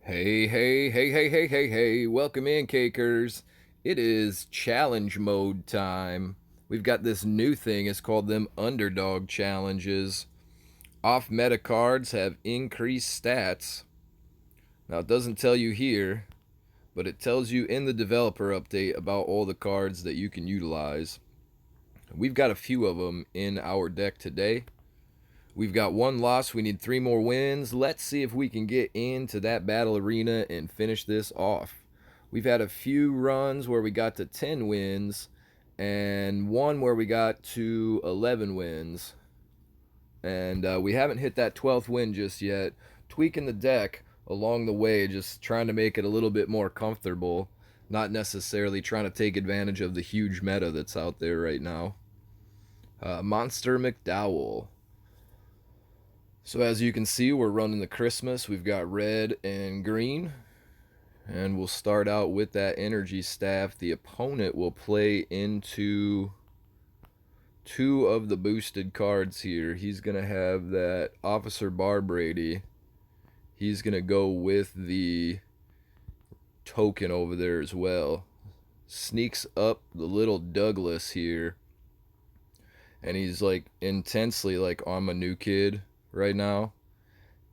Hey. Welcome in, cakers. It is challenge mode time. We've got this new thing. It's called them Underdog challenges. Off meta cards have increased stats. Now, it doesn't tell you here, but it tells you in the developer update about all the cards that you can utilize. We've got a few of them in our deck today. We've got one loss. We need 3 more wins. Let's see if we can get into that battle arena and finish this off. We've had a few runs where we got to 10 wins and one where we got to 11 wins. And we haven't hit that 12th win just yet. Tweaking the deck along the way, just trying to make it a little bit more comfortable. Not necessarily trying to take advantage of the huge meta that's out there right now. Monster McDowell. So as you can see, we're running the Christmas. We've got red and green. And we'll start out with that energy staff. The opponent will play into two of the boosted cards here. He's going to have that Officer Bar Brady. He's going to go with the token over there as well. Sneaks up the little Douglas here. And he's like intensely like, I'm a new kid right now.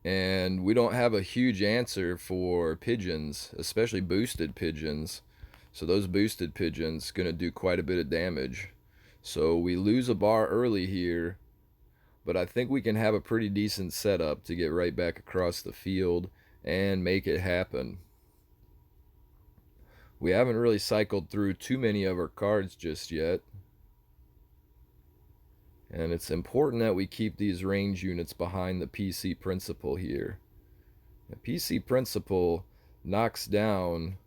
And we don't have a huge answer for pigeons, especially boosted pigeons. So those boosted pigeons going to do quite a bit of damage. So we lose a bar early here, but I think we can have a pretty decent setup to get right back across the field and make it happen. We haven't really cycled through too many of our cards just yet. And it's important that we keep these range units behind the PC principal here. The PC principal knocks down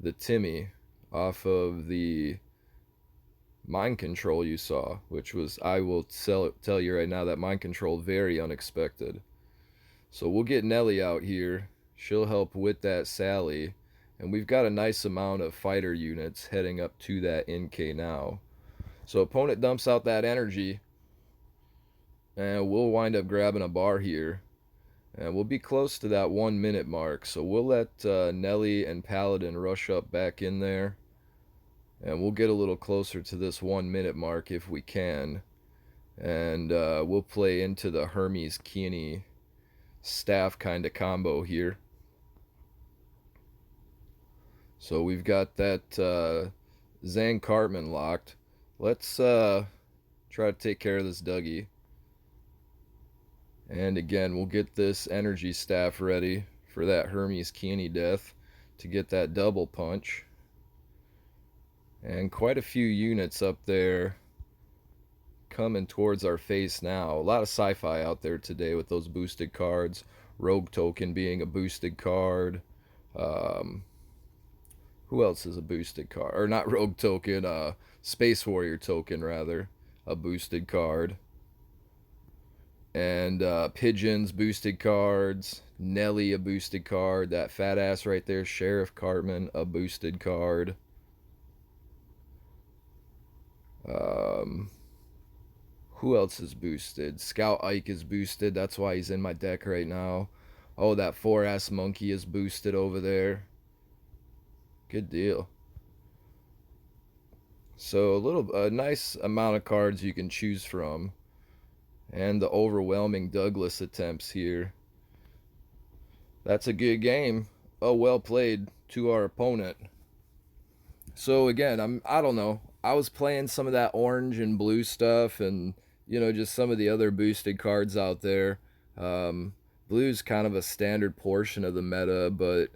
the Timmy off of the mind control you saw, which was, I will tell you right now, that mind control very unexpected. So we'll get Nelly out here. She'll help with that Sally. And we've got a nice amount of fighter units heading up to that NK now. So opponent dumps out that energy. And we'll wind up grabbing a bar here. And we'll be close to that 1 minute mark. So we'll let Nelly and Paladin rush up back in there. And we'll get a little closer to this 1 minute mark if we can. And we'll play into the Hermes Keaney staff kind of combo here. So we've got that Zane Cartman locked. Let's try to take care of this Dougie. And again, we'll get this energy staff ready for that Hermes Keaney death to get that double punch. And quite a few units up there coming towards our face now. A lot of sci-fi out there today with those boosted cards. Rogue token being a boosted card. Who else is a boosted card? Or not Rogue token, Space Warrior token rather. A boosted card. And Pigeons, boosted cards. Nelly, a boosted card. That fat ass right there, Sheriff Cartman, a boosted card. Who else is boosted? Scout Ike is boosted. That's why he's in my deck right now. Oh, that 4-ass monkey is boosted over there. Good deal. So a nice amount of cards you can choose from. And the overwhelming Douglas attempts here. That's a good game. Oh, well played to our opponent. So again, I don't know. I was playing some of that orange and blue stuff, and just some of the other boosted cards out there. Blue's kind of a standard portion of the meta, but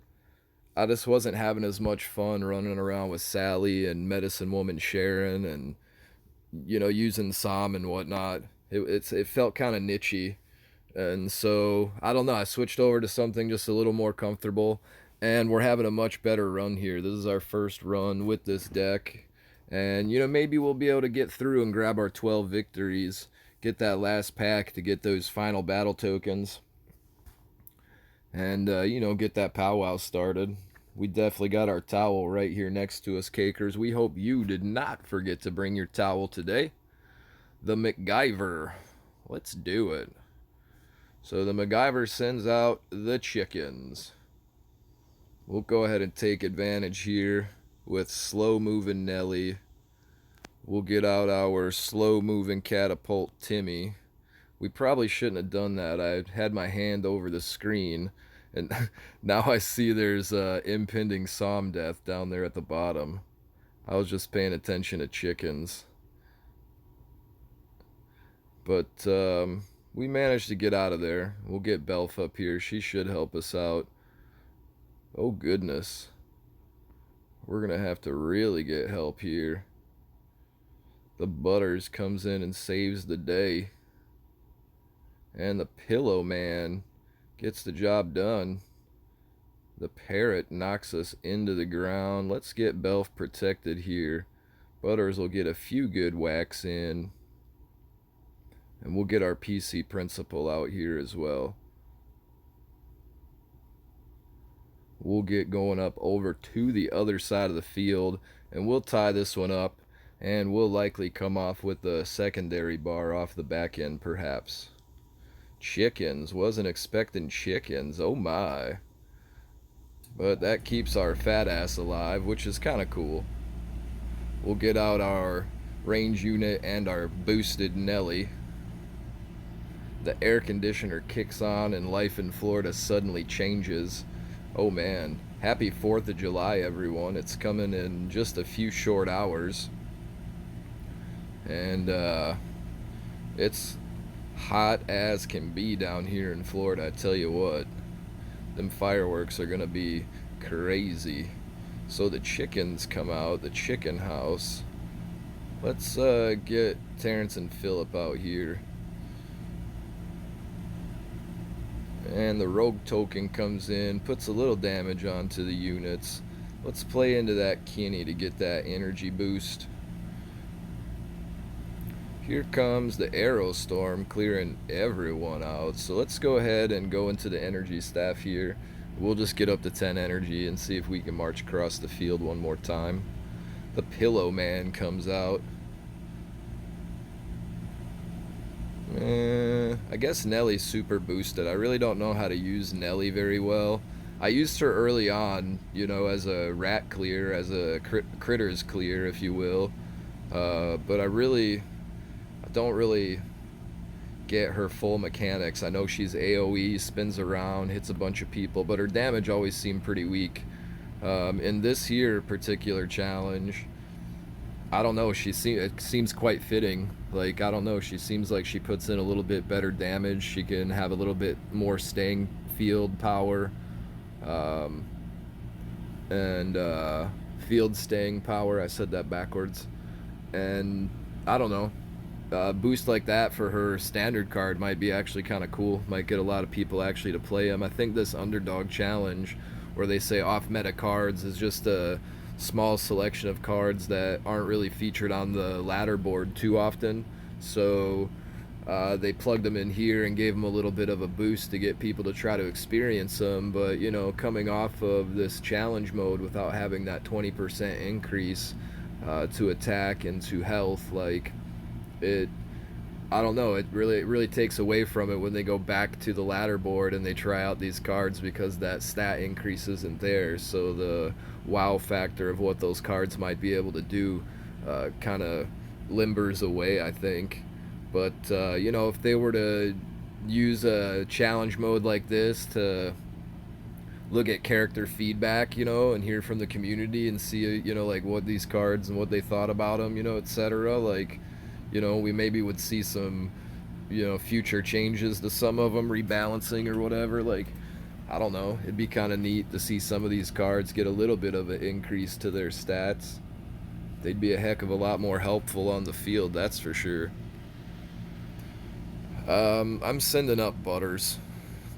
I just wasn't having as much fun running around with Sally and Medicine Woman Sharon and using Sam and whatnot. It felt kind of nichey, and so I don't know. I switched over to something just a little more comfortable, and we're having a much better run here. This is our first run with this deck, and maybe we'll be able to get through and grab our 12 victories, get that last pack to get those final battle tokens, and get that powwow started. We definitely got our towel right here next to us, cakers. We hope you did not forget to bring your towel today. The MacGyver. Let's do it. So the MacGyver sends out the chickens. We'll go ahead and take advantage here with slow moving Nelly. We'll get out our slow moving catapult Timmy. We probably shouldn't have done that. I had my hand over the screen, and now I see there's impending Psalm death down there at the bottom. I was just paying attention to chickens. But we managed to get out of there. We'll get Belf up here. She should help us out. Oh, goodness. We're going to have to really get help here. The Butters comes in and saves the day. And the Pillow Man gets the job done. The Parrot knocks us into the ground. Let's get Belf protected here. Butters will get a few good whacks in. And we'll get our PC principal out here as well. We'll get going up over to the other side of the field, and we'll tie this one up, and we'll likely come off with a secondary bar off the back end perhaps. Chickens. Wasn't expecting chickens. Oh my. But that keeps our fat ass alive, which is kind of cool. We'll get out our range unit and our boosted Nelly. The air conditioner kicks on and life in Florida suddenly changes. Oh man. Happy 4th of July, everyone. It's coming in just a few short hours. And it's hot as can be down here in Florida. I tell you what. Them fireworks are going to be crazy. So the chickens come out, the chicken house. Let's get Terrence and Phillip out here. And the rogue token comes in, puts a little damage onto the units. Let's play into that Kinney to get that energy boost. Here comes the Arrow Storm clearing everyone out. So let's go ahead and go into the energy staff here. We'll just get up to 10 energy and see if we can march across the field one more time. The Pillow Man comes out. I guess Nellie's super boosted. I really don't know how to use Nellie very well. I used her early on, you know, as a rat clear, as a critters clear, if you will. But I don't really get her full mechanics. I know she's AoE, spins around, hits a bunch of people, but her damage always seemed pretty weak. In this here particular challenge, I don't know, it seems quite fitting. Like, I don't know, she seems like she puts in a little bit better damage. She can have a little bit more staying field power. Field staying power. I said that backwards. And I don't know. Boost like that for her standard card might be actually kind of cool. Might get a lot of people actually to play them. I think this Underdog challenge, where they say off meta cards, is just a small selection of cards that aren't really featured on the ladder board too often. So they plugged them in here and gave them a little bit of a boost to get people to try to experience them. But, you know, coming off of this challenge mode without having that 20% increase to attack and to health, like, I don't know, it really takes away from it when they go back to the ladder board and they try out these cards, because that stat increase isn't there. So the wow factor of what those cards might be able to do kind of limbers away, I think. But you know, if they were to use a challenge mode like this to look at character feedback, you know, and hear from the community and see, you know, like what these cards and what they thought about them, you know, etc., like, you know, we maybe would see some, you know, future changes to some of them, rebalancing or whatever. Like, I don't know, it'd be kind of neat to see some of these cards get a little bit of an increase to their stats. They'd be a heck of a lot more helpful on the field, that's for sure. I'm sending up Butters.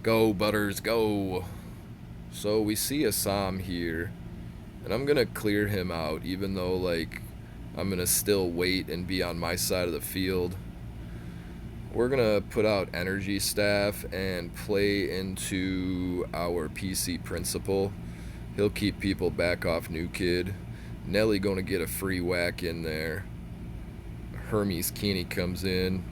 Go, Butters, go. So we see Assam here, and I'm gonna clear him out, even though, like, I'm gonna still wait and be on my side of the field. We're gonna put out energy staff and play into our PC principal. He'll keep people back off New Kid. Nelly gonna get a free whack in there. Hermes Keeney comes in,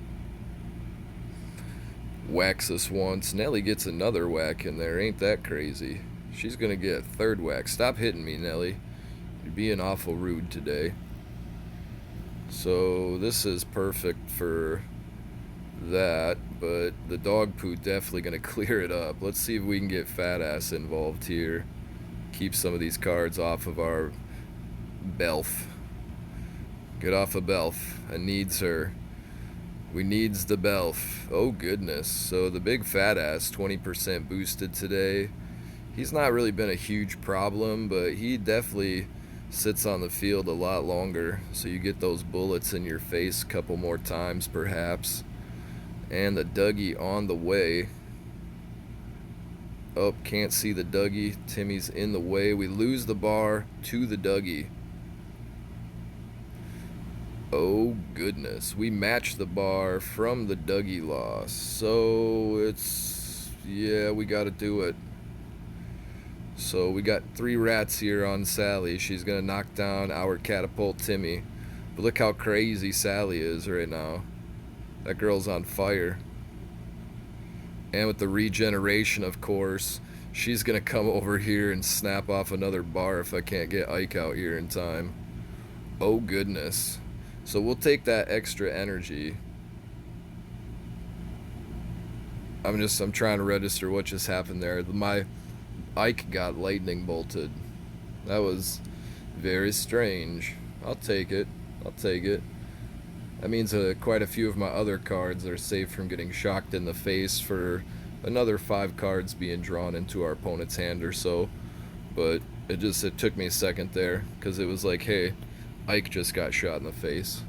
whacks us once. Nelly gets another whack in there. Ain't that crazy? She's gonna get a third whack. Stop hitting me, Nelly. You're being awful rude today. So this is perfect for that, but the dog poo definitely gonna clear it up. Let's see if we can get Fat Ass involved here. Keep some of these cards off of our Belf. Get off of Belf. I needs her. We needs the Belf. Oh goodness. So the big Fat Ass 20% boosted today. He's not really been a huge problem, but he definitely sits on the field a lot longer, so you get those bullets in your face a couple more times perhaps. And the Dougie on the way. Oh, can't see the Dougie. Timmy's in the way. We lose the bar to the Dougie. Oh goodness, we match the bar from the Dougie loss. So it's, yeah, we gotta do it. So we got 3 rats here on Sally. She's gonna knock down our catapult Timmy. But look how crazy Sally is right now. That girl's on fire. And with the regeneration, of course, she's gonna come over here and snap off another bar if I can't get Ike out here in time. Oh goodness. So we'll take that extra energy. I'm trying to register what just happened there. My Ike got lightning bolted. That was very strange. I'll take it. I'll take it. That means quite a few of my other cards are safe from getting shocked in the face for another 5 cards being drawn into our opponent's hand or so. But it took me a second there, because it was like, hey, Ike just got shot in the face.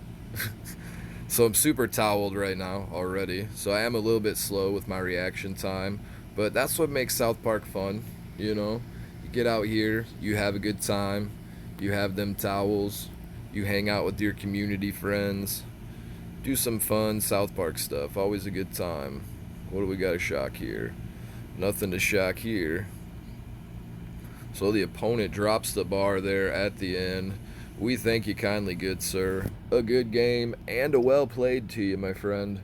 So I'm super toweled right now already. So I am a little bit slow with my reaction time. But that's what makes South Park fun, you know? You get out here, you have a good time, you have them towels, you hang out with your community friends, do some fun South Park stuff. Always a good time. What do we got to shock here? Nothing to shock here. So the opponent drops the bar there at the end. We thank you kindly, good sir. A good game and a well played to you, my friend.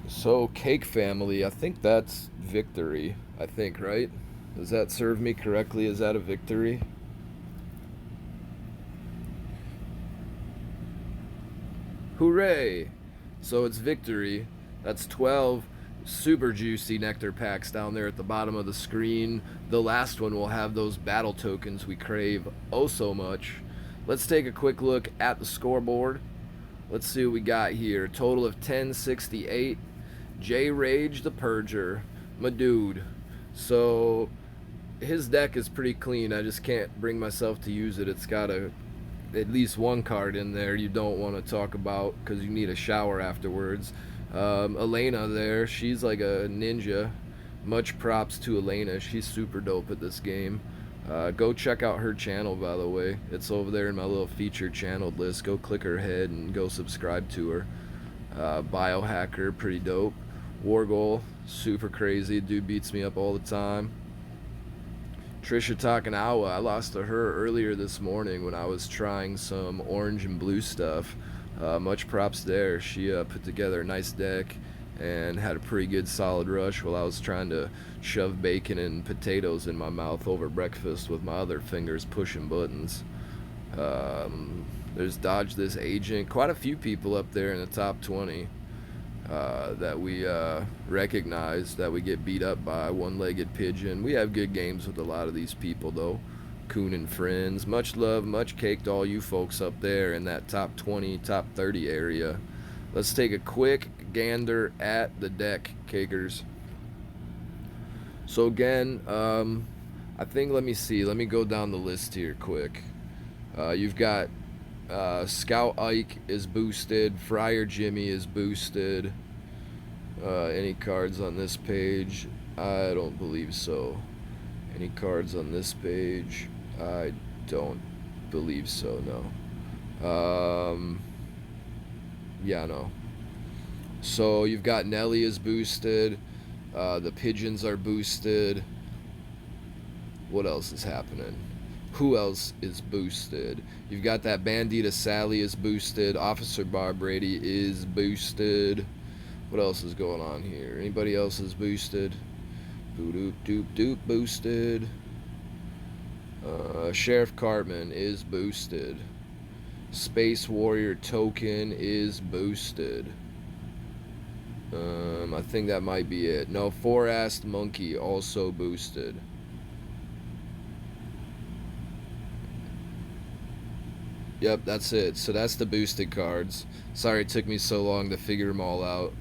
So, Cake Family, I think that's victory. I think, right? Does that serve me correctly? Is that a victory? Hooray! So it's victory. That's 12 super juicy nectar packs down there at the bottom of the screen. The last one will have those battle tokens we crave oh so much. Let's take a quick look at the scoreboard. Let's see what we got here. Total of 1068. J Rage the Purger, my dude. So his deck is pretty clean. I just can't bring myself to use it. It's got at least one card in there you don't want to talk about because you need a shower afterwards. Elena there, she's like a ninja. Much props to Elena. She's super dope at this game. Go check out her channel, by the way. It's over there in my little featured channel list. Go click her head and go subscribe to her. Biohacker, pretty dope. Wargol, super crazy. Dude beats me up all the time. Trisha Takanawa, I lost to her earlier this morning when I was trying some orange and blue stuff. Much props there. She put together a nice deck and had a pretty good solid rush while I was trying to shove bacon and potatoes in my mouth over breakfast with my other fingers pushing buttons. There's Dodge This Agent. Quite a few people up there in the top 20 that we recognize that we get beat up by. One-Legged Pigeon. We have good games with a lot of these people, though. Coon and Friends. Much love, much cake to all you folks up there in that top 20, top 30 area. Let's take a quick gander at the deck, cakers. So again, I think, let me see. Let me go down the list here quick. You've got Scout Ike is boosted. Friar Jimmy is boosted. Any cards on this page? I don't believe so. Any cards on this page? I don't believe so, no. Yeah, no. So you've got Nelly is boosted. The Pigeons are boosted. What else is happening? Who else is boosted? You've got that Bandita Sally is boosted. Officer Bar Brady is boosted. What else is going on here? Anybody else is boosted? Doop doop doop boosted. Sheriff Cartman is boosted. Space Warrior token is boosted. I think that might be it. No, Four-assed Monkey also boosted. Yep, that's it. So that's the boosted cards. Sorry it took me so long to figure them all out.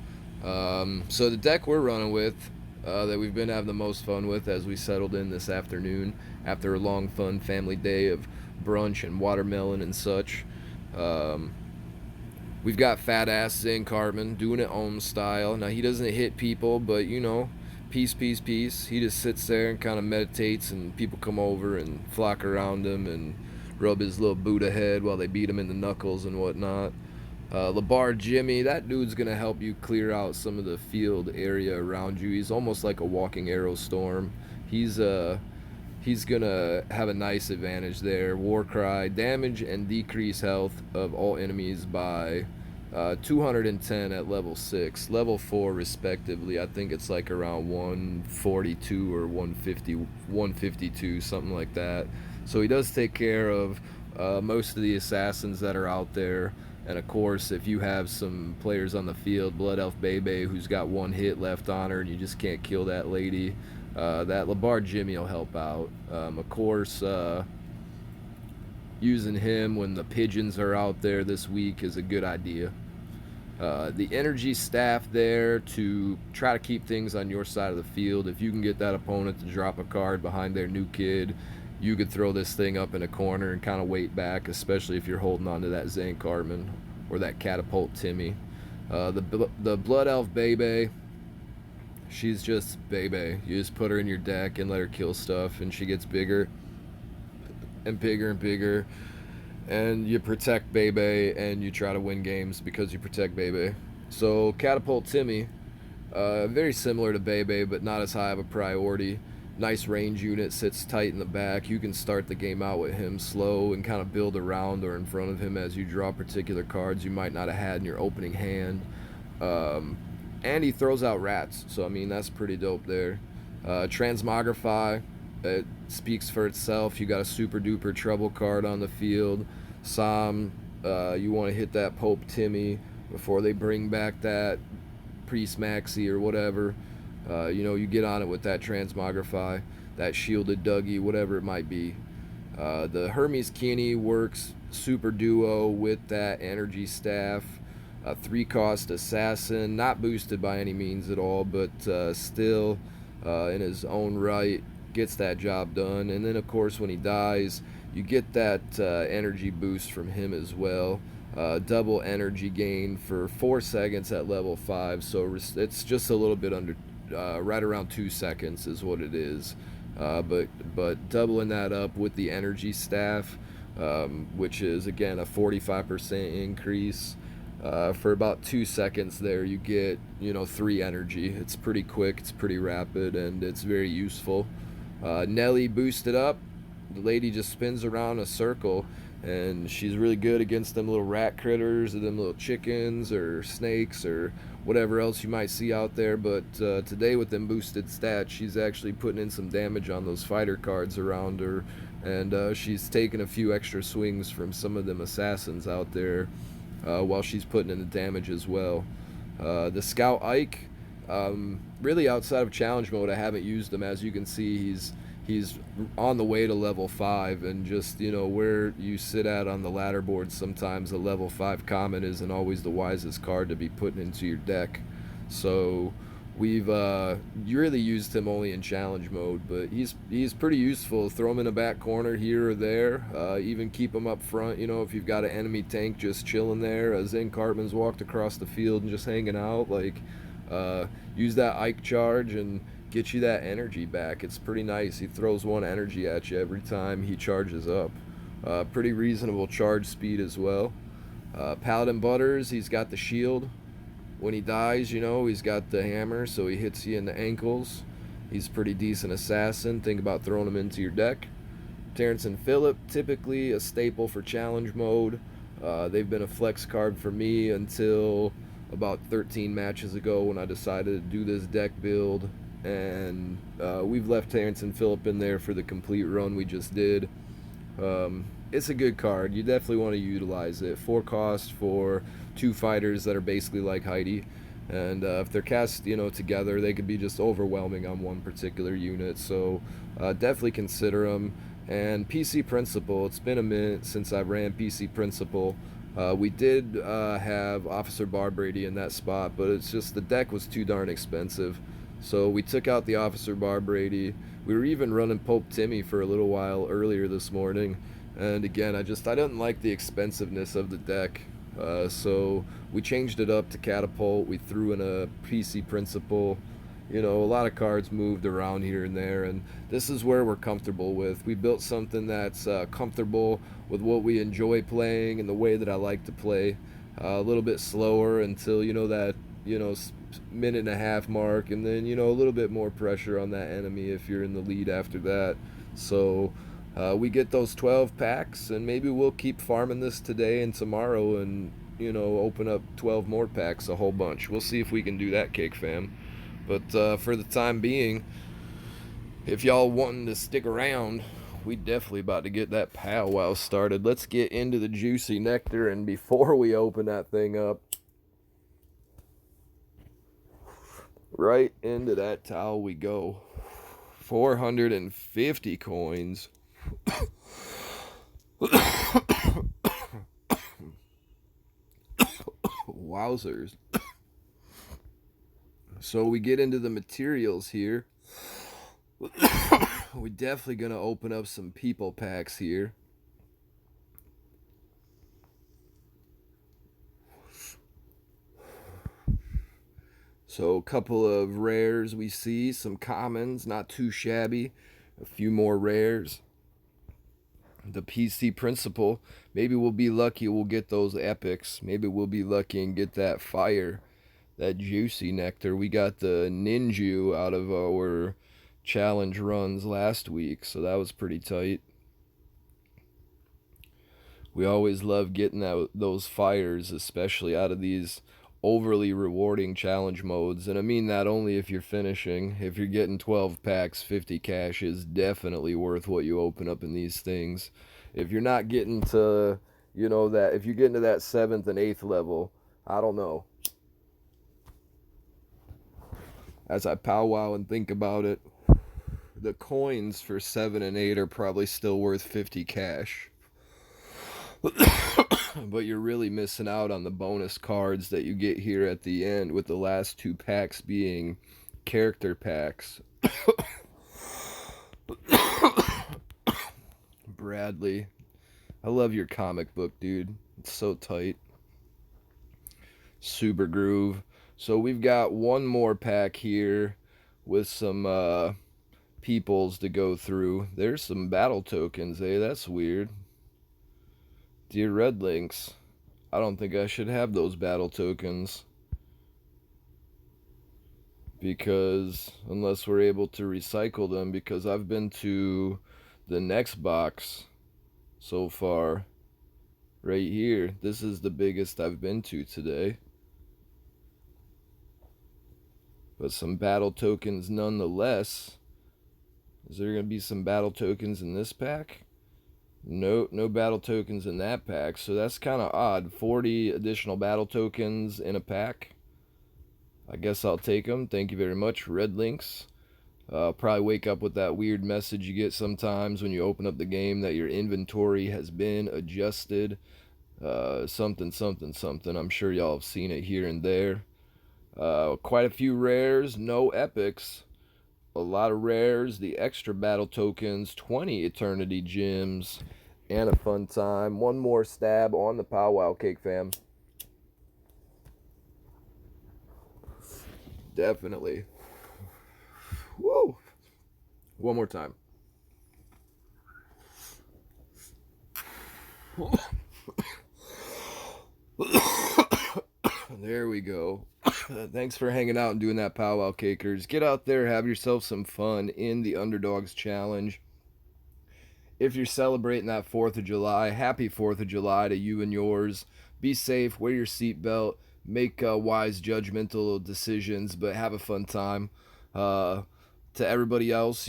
So the deck we're running with, that we've been having the most fun with as we settled in this afternoon after a long, fun family day of brunch and watermelon and such. Um, we've got Fat Ass Zen Cartman doing it Ohm style. Now, he doesn't hit people, but peace, peace, peace. He just sits there and kind of meditates, and people come over and flock around him and rub his little Buddha head while they beat him in the knuckles and whatnot. Labar Jimmy, that dude's gonna help you clear out some of the field area around you. He's almost like a walking arrow storm. He's gonna have a nice advantage there. Warcry, damage and decrease health of all enemies by 210 at level 6, level 4 respectively. I think it's like around 142 or 150, 152, something like that. So he does take care of most of the assassins that are out there. And of course, if you have some players on the field, Blood Elf Bebe, who's got one hit left on her and you just can't kill that lady, that Labar Jimmy will help out. Of course, using him when the pigeons are out there this week is a good idea. The energy staff there to try to keep things on your side of the field. If you can get that opponent to drop a card behind their new kid, you could throw this thing up in a corner and kind of wait back, especially if you're holding on to that Zane Cartman or that Catapult Timmy. The Blood Elf Bebe, she's just Bebe. You just put her in your deck and let her kill stuff, and she gets bigger and bigger and bigger. And you protect Bebe, and you try to win games because you protect Bebe. So Catapult Timmy, very similar to Bebe, but not as high of a priority. Nice range unit, sits tight in the back. You can start the game out with him slow and kind of build around or in front of him as you draw particular cards you might not have had in your opening hand. And he throws out rats, so I mean that's pretty dope there. Transmogrify, it speaks for itself. You got a super duper trouble card on the field. Sam, you want to hit that Pope Timmy before they bring back that Priest Maxi or whatever. You get on it with that Transmogrify, that Shielded Dougie, whatever it might be. The Hermes Kinney works super duo with that Energy Staff. 3-cost Assassin, not boosted by any means at all, but still in his own right gets that job done. And then of course when he dies, you get that energy boost from him as well. Double energy gain for 4 seconds at level 5, so it's just a little bit under, right around 2 seconds is what it is. But doubling that up with the energy staff, which is again a 45% increase. For about 2 seconds there, you get 3 energy. It's pretty quick, it's pretty rapid, and it's very useful. Nelly boosted up. The lady just spins around a circle, and she's really good against them little rat critters or them little chickens or snakes or whatever else you might see out there. But today with them boosted stats, she's actually putting in some damage on those fighter cards around her, and she's taking a few extra swings from some of them assassins out there while she's putting in the damage as well. The Scout Ike, really outside of challenge mode, I haven't used him. As you can see, he's on the way to level 5, and just where you sit at on the ladder board, sometimes a level 5 common isn't always the wisest card to be putting into your deck. So we've really used him only in challenge mode, but he's pretty useful. Throw him in a back corner here or there, even keep him up front, if you've got an enemy tank just chilling there. Zen Cartman's walked across the field and just hanging out, use that Ike charge and get you that energy back. It's pretty nice. He throws 1 energy at you every time he charges up. Pretty reasonable charge speed as well. Paladin Butters, he's got the shield. When he dies, he's got the hammer, so he hits you in the ankles. He's a pretty decent assassin. Think about throwing him into your deck. Terrence and Phillip, typically a staple for challenge mode. They've been a flex card for me until about 13 matches ago when I decided to do this deck build. and we've left Terrence and Phillip in there for the complete run we just did. It's a good card. You definitely want to utilize it. 4 cost for 2 fighters that are basically like Heidi. And if they're cast, together, they could be just overwhelming on one particular unit. So definitely consider them. And PC Principal. It's been a minute since I ran PC Principal. We did have Officer Barbrady in that spot, but it's just the deck was too darn expensive. So we took out the Officer Barbrady. We were even running Pope Timmy for a little while earlier this morning. And again, I didn't like the expensiveness of the deck. So we changed it up to Catapult. We threw in a PC Principal. A lot of cards moved around here and there, and this is where we're comfortable with. We built something that's comfortable with what we enjoy playing and the way that I like to play. A little bit slower until that minute and a half mark, and then a little bit more pressure on that enemy if you're in the lead after that. So we get those 12 packs, and maybe we'll keep farming this today and tomorrow, and open up 12 more packs, a whole bunch. We'll see if we can do that, Cake Fam. But for the time being, if y'all wanting to stick around, we definitely about to get that powwow started. Let's get into the juicy nectar, and before we open that thing up, right into that towel we go. 450 coins. Wowzers. So we get into the materials here. We're definitely going to open up some people packs here. So a couple of rares we see, some commons, not too shabby, a few more rares. The PC Principal, maybe we'll be lucky, we'll get those epics. Maybe we'll be lucky and get that fire, that juicy nectar. We got the Ninju out of our challenge runs last week, so that was pretty tight. We always love getting those fires, especially out of these overly rewarding challenge modes. And I mean that only if you're finishing. If you're getting 12 packs, 50 cash is definitely worth what you open up in these things. If you're not getting to, that, if you get into that 7th and 8th level, I don't know. As I powwow and think about it, the coins for 7 and 8 are probably still worth 50 cash. But you're really missing out on the bonus cards that you get here at the end, with the last 2 packs being character packs. Bradley, I love your comic book, dude. It's so tight. Super Groove. So we've got one more pack here with some peoples to go through. There's some battle tokens, eh? That's weird. Dear Red Links, I don't think I should have those battle tokens. Because, unless we're able to recycle them, because I've been to the next box so far. Right here. This is the biggest I've been to today. But some battle tokens nonetheless. Is there going to be some battle tokens in this pack? No battle tokens in that pack, so that's kind of odd. 40 additional battle tokens in a pack. I guess I'll take them. Thank you very much, Red Links. Probably wake up with that weird message you get sometimes when you open up the game that your inventory has been adjusted. Something. I'm sure y'all have seen it here and there. Quite a few rares, no epics. A lot of rares, the extra battle tokens, 20 eternity gems, and a fun time. One more stab on the powwow, Cake Fam. Definitely. Woo! One more time. There we go. Thanks for hanging out and doing that, powwow cakers. Get out there, have yourself some fun in the Underdogs Challenge. If you're celebrating that 4th of July, happy 4th of July to you and yours. Be safe, wear your seatbelt, make wise, judgmental decisions, but have a fun time. To everybody else,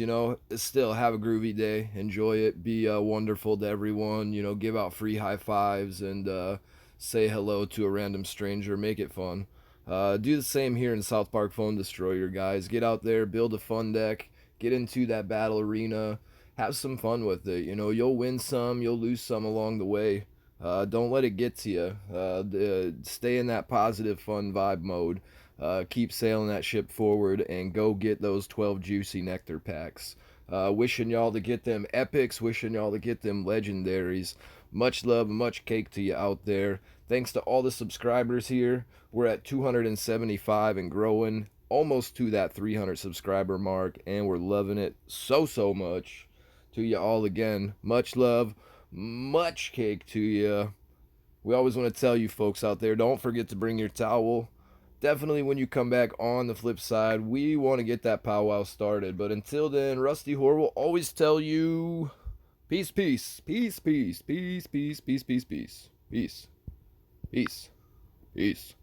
still have a groovy day. Enjoy it. Be wonderful to everyone. Give out free high fives and say hello to a random stranger. Make it fun. Do the same here in South Park Phone Destroyer, guys. Get out there, build a fun deck, get into that battle arena, have some fun with it. You'll win some, you'll lose some along the way. Don't let it get to you. Stay in that positive, fun vibe mode. Keep sailing that ship forward and go get those 12 juicy nectar packs. Wishing y'all to get them epics, wishing y'all to get them legendaries. Much love, much cake to you out there. Thanks to all the subscribers here. We're at 275 and growing, almost to that 300 subscriber mark, and we're loving it so much. To you all again, much love, much cake to you. We always want to tell you folks out there, don't forget to bring your towel. Definitely when you come back on the flip side, we want to get that powwow started. But until then, Rusty Whore will always tell you peace, peace, peace, peace, peace, peace, peace, peace, peace, peace, peace, peace.